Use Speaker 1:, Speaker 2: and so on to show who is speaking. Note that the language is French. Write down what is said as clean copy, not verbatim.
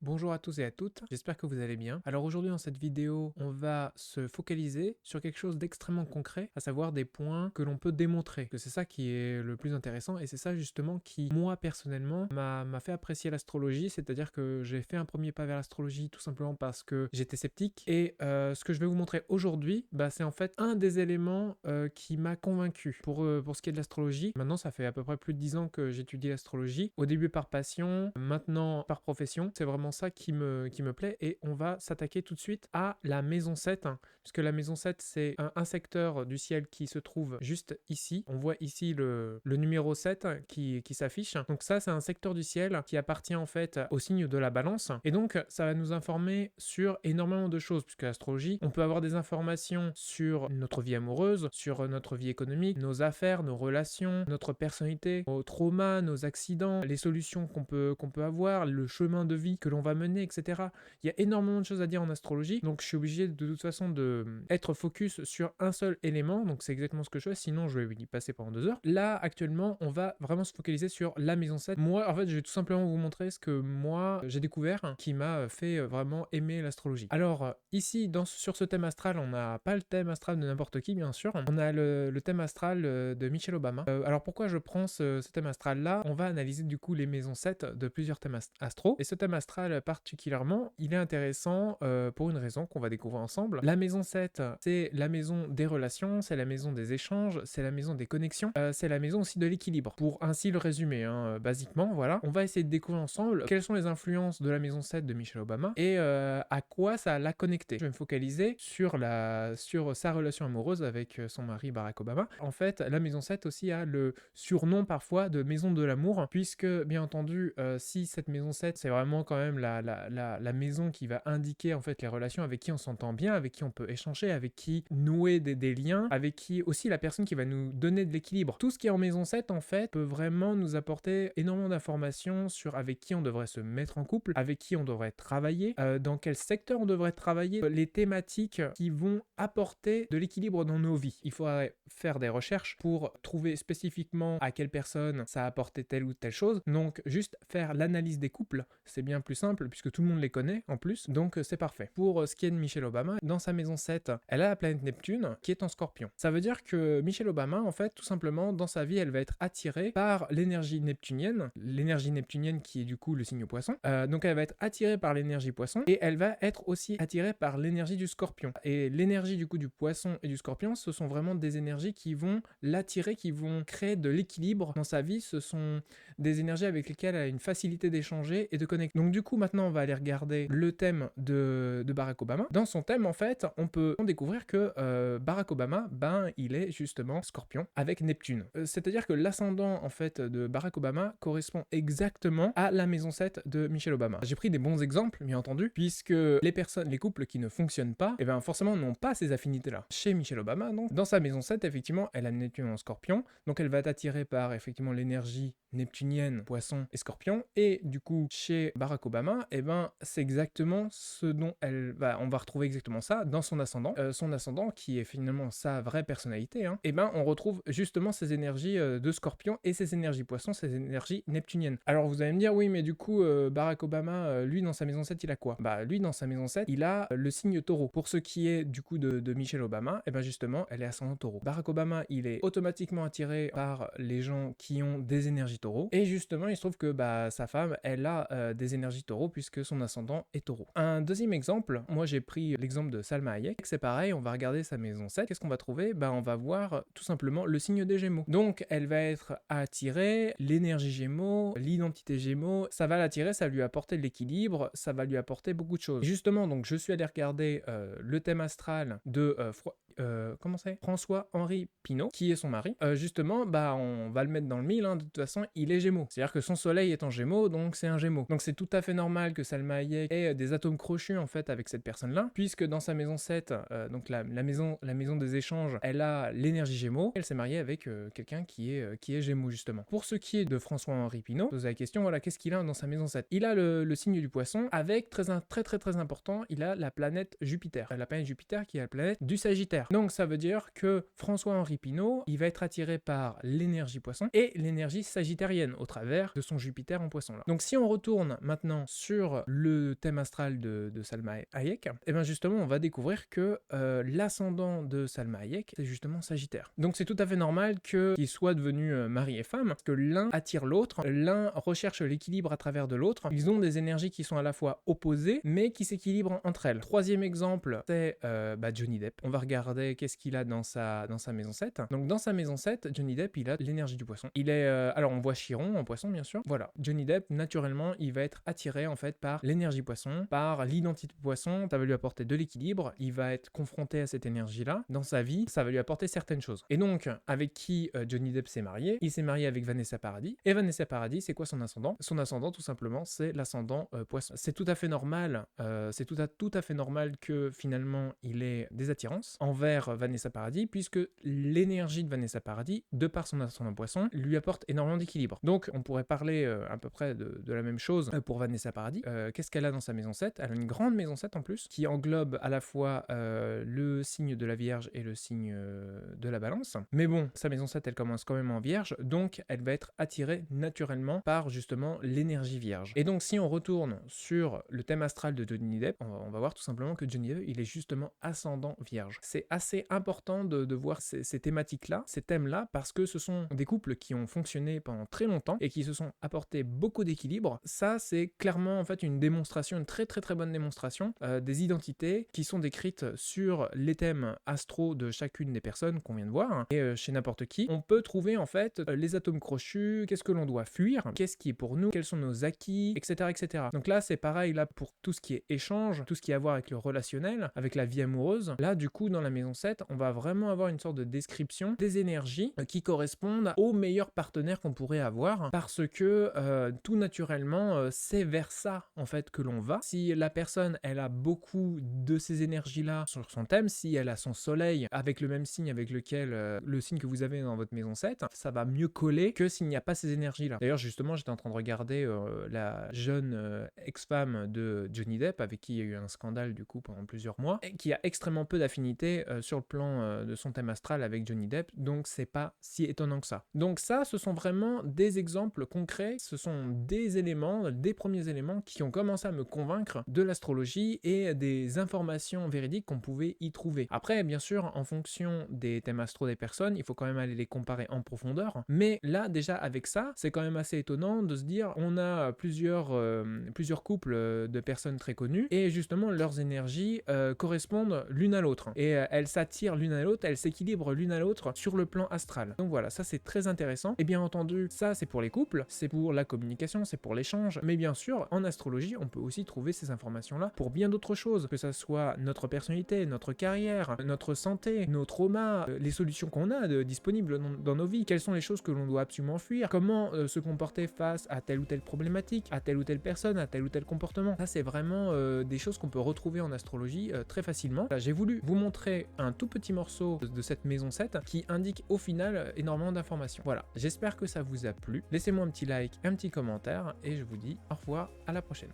Speaker 1: Bonjour à tous et à toutes, j'espère que vous allez bien. Alors aujourd'hui dans cette vidéo, on va se focaliser sur quelque chose d'extrêmement concret, à savoir des points que l'on peut démontrer. Que c'est ça qui est le plus intéressant et c'est ça justement qui, moi personnellement, m'a fait apprécier l'astrologie, c'est-à-dire que j'ai fait un premier pas vers l'astrologie tout simplement parce que j'étais sceptique et ce que je vais vous montrer aujourd'hui, c'est en fait un des éléments qui m'a convaincu pour ce qui est de l'astrologie. Maintenant ça fait à peu près plus de 10 ans que j'étudie l'astrologie, au début par passion, maintenant par profession, c'est vraiment ça qui me plaît et on va s'attaquer tout de suite à la maison 7, hein, puisque la maison 7 c'est un secteur du ciel qui se trouve juste ici. On voit ici le numéro 7 qui s'affiche. Donc ça c'est un secteur du ciel qui appartient en fait au signe de la balance et donc ça va nous informer sur énormément de choses puisque l'astrologie, on peut avoir des informations sur notre vie amoureuse, sur notre vie économique, nos affaires, nos relations, notre personnalité, nos traumas, nos accidents, les solutions qu'on peut avoir, le chemin de vie que l'on va mener, etc. Il y a énormément de choses à dire en astrologie, donc je suis obligé de toute façon de être focus sur un seul élément, donc c'est exactement ce que je fais, sinon je vais y passer pendant 2 heures. Là, actuellement, on va vraiment se focaliser sur la maison 7. Moi, en fait, je vais tout simplement vous montrer ce que moi, j'ai découvert, qui m'a fait vraiment aimer l'astrologie. Alors, ici, sur ce thème astral, on n'a pas le thème astral de n'importe qui, bien sûr. On a le thème astral de Michelle Obama. Alors, pourquoi je prends ce thème astral-là? On va analyser du coup les maisons 7 de plusieurs thèmes astro. Et ce thème astral particulièrement, il est intéressant pour une raison qu'on va découvrir ensemble. La maison 7, c'est la maison des relations, c'est la maison des échanges, c'est la maison des connexions, c'est la maison aussi de l'équilibre. Pour ainsi le résumer, hein, basiquement, voilà. On va essayer de découvrir ensemble quelles sont les influences de la maison 7 de Michelle Obama et à quoi ça l'a connecté. Je vais me focaliser sur sa relation amoureuse avec son mari Barack Obama. En fait, la maison 7 aussi a le surnom parfois de maison de l'amour, puisque bien entendu, si cette maison 7, c'est vraiment quand même la maison qui va indiquer en fait les relations avec qui on s'entend bien, avec qui on peut échanger, avec qui nouer des liens, avec qui aussi la personne qui va nous donner de l'équilibre. Tout ce qui est en maison 7 en fait peut vraiment nous apporter énormément d'informations sur avec qui on devrait se mettre en couple, avec qui on devrait travailler, dans quel secteur on devrait travailler, les thématiques qui vont apporter de l'équilibre dans nos vies. Il faudrait faire des recherches pour trouver spécifiquement à quelle personne ça a apporté telle ou telle chose. Donc juste faire l'analyse des couples, c'est bien plus simple puisque tout le monde les connaît en plus, donc c'est parfait. Pour ce qui est de Michelle Obama, dans sa maison 7, elle a la planète Neptune qui est en Scorpion. Ça veut dire que Michelle Obama, en fait, tout simplement, dans sa vie, elle va être attirée par l'énergie neptunienne qui est du coup le signe Poisson. Donc elle va être attirée par l'énergie Poisson et elle va être aussi attirée par l'énergie du Scorpion. Et l'énergie du coup du Poisson et du Scorpion, ce sont vraiment des énergies qui vont l'attirer, qui vont créer de l'équilibre dans sa vie. Ce sont des énergies avec lesquelles elle a une facilité d'échanger et de connecter. Donc du coup, maintenant, on va aller regarder le thème de Barack Obama. Dans son thème, en fait, on peut découvrir que Barack Obama, il est justement Scorpion avec Neptune. C'est-à-dire que l'ascendant, en fait, de Barack Obama correspond exactement à la maison 7 de Michelle Obama. J'ai pris des bons exemples, bien entendu, puisque les couples qui ne fonctionnent pas, forcément, n'ont pas ces affinités-là. Chez Michelle Obama, donc, dans sa maison 7, effectivement, elle a Neptune en Scorpion, donc elle va être attirée par, effectivement, l'énergie neptunienne, Poisson et Scorpion, et du coup chez Barack Obama, c'est exactement ce dont on va retrouver exactement ça dans son ascendant qui est finalement sa vraie personnalité, hein. On retrouve justement ces énergies de Scorpion et ces énergies Poisson, ces énergies neptuniennes. Alors vous allez me dire, oui mais du coup Barack Obama, lui dans sa maison 7 il a quoi? Lui dans sa maison 7 il a le signe Taureau. Pour ce qui est du coup de Michelle Obama, justement elle est ascendant Taureau. Barack Obama il est automatiquement attiré par les gens qui ont des énergies Taureau. Et justement, il se trouve que sa femme, elle a des énergies Taureau puisque son ascendant est Taureau. Un deuxième exemple, moi j'ai pris l'exemple de Salma Hayek. C'est pareil, on va regarder sa maison 7. Qu'est-ce qu'on va trouver? On va voir tout simplement le signe des Gémeaux. Donc, elle va être attirée, l'énergie Gémeaux, l'identité Gémeaux, ça va l'attirer, ça va lui apporter de l'équilibre, ça va lui apporter beaucoup de choses. Et justement, donc je suis allé regarder le thème astral de François-Henri Pinault, qui est son mari. Justement, on va le mettre dans le mille, hein, de toute façon, il est Gémeaux. C'est-à-dire que son soleil est en Gémeaux, donc c'est un Gémeaux. Donc c'est tout à fait normal que Salma Hayek ait des atomes crochus en fait avec cette personne-là, puisque dans sa maison 7, donc la maison des échanges, elle a l'énergie Gémeaux. Elle s'est mariée avec quelqu'un qui est Gémeaux justement. Pour ce qui est de François-Henri Pinault, pose la question, voilà, qu'est-ce qu'il a dans sa maison 7? Il a le signe du Poisson avec très important, il a la planète Jupiter. La planète Jupiter qui est la planète du Sagittaire. Donc ça veut dire que François-Henri Pinault, il va être attiré par l'énergie poisson et l'énergie sagittarienne au travers de son Jupiter en poisson là. Donc si on retourne maintenant sur le thème astral de Salma Hayek, et bien justement on va découvrir que l'ascendant de Salma Hayek, c'est justement Sagittaire. Donc c'est tout à fait normal qu'ils soient devenus mari et femme, parce que l'un attire l'autre, l'un recherche l'équilibre à travers de l'autre. Ils ont des énergies qui sont à la fois opposées, mais qui s'équilibrent entre elles. Troisième exemple, c'est Johnny Depp. On va regarder qu'est-ce qu'il a dans sa maison 7. Donc dans sa maison 7, Johnny Depp, il a l'énergie du poisson. Il est, alors on voit Chiron en poisson bien sûr. Voilà, Johnny Depp, naturellement, il va être attiré en fait par l'énergie poisson, par l'identité poisson. Ça va lui apporter de l'équilibre. Il va être confronté à cette énergie-là dans sa vie. Ça va lui apporter certaines choses. Et donc, avec qui Johnny Depp s'est marié? Il s'est marié avec Vanessa Paradis. Et Vanessa Paradis, c'est quoi son ascendant? Son ascendant, tout simplement, c'est l'ascendant poisson. C'est tout à fait normal. C'est tout à fait normal que finalement il ait des attirances envers Vanessa Paradis, puisque l'énergie de Vanessa Paradis, de par son ascendant poisson, lui apporte énormément d'équilibre. Donc on pourrait parler à peu près de la même chose pour Vanessa Paradis. Qu'est-ce qu'elle a dans sa maison 7? Elle a une grande maison 7 en plus, qui englobe à la fois le signe de la Vierge et le signe de la Balance. Mais bon, sa maison 7, elle commence quand même en Vierge, donc elle va être attirée naturellement par justement l'énergie Vierge. Et donc si on retourne sur le thème astral de Johnny Depp, on va voir tout simplement que Johnny Depp, il est justement ascendant Vierge. C'est assez important de voir ces thématiques-là, ces thèmes-là, parce que ce sont des couples qui ont fonctionné pendant très longtemps et qui se sont apportés beaucoup d'équilibre. Ça, c'est clairement en fait une démonstration, une très très très bonne démonstration des identités qui sont décrites sur les thèmes astro de chacune des personnes qu'on vient de voir. Et chez n'importe qui, on peut trouver en fait les atomes crochus, qu'est-ce que l'on doit fuir, qu'est-ce qui est pour nous, quels sont nos acquis, etc. etc. Donc là, c'est pareil là pour tout ce qui est échange, tout ce qui a à voir avec le relationnel, avec la vie amoureuse. Là, du coup, dans la maison 7, on va vraiment avoir une sorte de description des énergies qui correspondent aux meilleurs partenaires qu'on pourrait avoir, parce que tout naturellement, c'est vers ça en fait que l'on va. Si la personne, elle a beaucoup de ces énergies-là sur son thème, si elle a son soleil avec le même signe avec lequel le signe que vous avez dans votre maison 7, ça va mieux coller que s'il n'y a pas ces énergies-là. D'ailleurs, justement, j'étais en train de regarder la jeune ex-femme de Johnny Depp, avec qui il y a eu un scandale du coup pendant plusieurs mois, et qui a extrêmement peu d'affinité sur le plan de son thème astral avec Johnny Depp, donc c'est pas si étonnant que ça. Donc ça, ce sont vraiment des exemples concrets, ce sont des éléments, des premiers éléments qui ont commencé à me convaincre de l'astrologie et des informations véridiques qu'on pouvait y trouver. Après, bien sûr, en fonction des thèmes astro des personnes, il faut quand même aller les comparer en profondeur, mais là, déjà avec ça, c'est quand même assez étonnant de se dire, on a plusieurs couples de personnes très connues, et justement, leurs énergies correspondent l'une à l'autre, et elles s'attirent l'une à l'autre, elles s'équilibrent l'une à l'autre sur le plan astral. Donc voilà, ça c'est très intéressant, et bien entendu, ça c'est pour les couples, c'est pour la communication, c'est pour l'échange, mais bien sûr, en astrologie, on peut aussi trouver ces informations-là pour bien d'autres choses, que ça soit notre personnalité, notre carrière, notre santé, nos traumas, les solutions qu'on a disponibles dans nos vies, quelles sont les choses que l'on doit absolument fuir, comment se comporter face à telle ou telle problématique, à telle ou telle personne, à tel ou tel comportement. Ça c'est vraiment des choses qu'on peut retrouver en astrologie très facilement. Là, j'ai voulu vous montrer un tout petit morceau de cette maison 7 qui indique au final énormément d'informations. Voilà, j'espère que ça vous a plu. Laissez-moi un petit like, un petit commentaire et je vous dis au revoir, à la prochaine.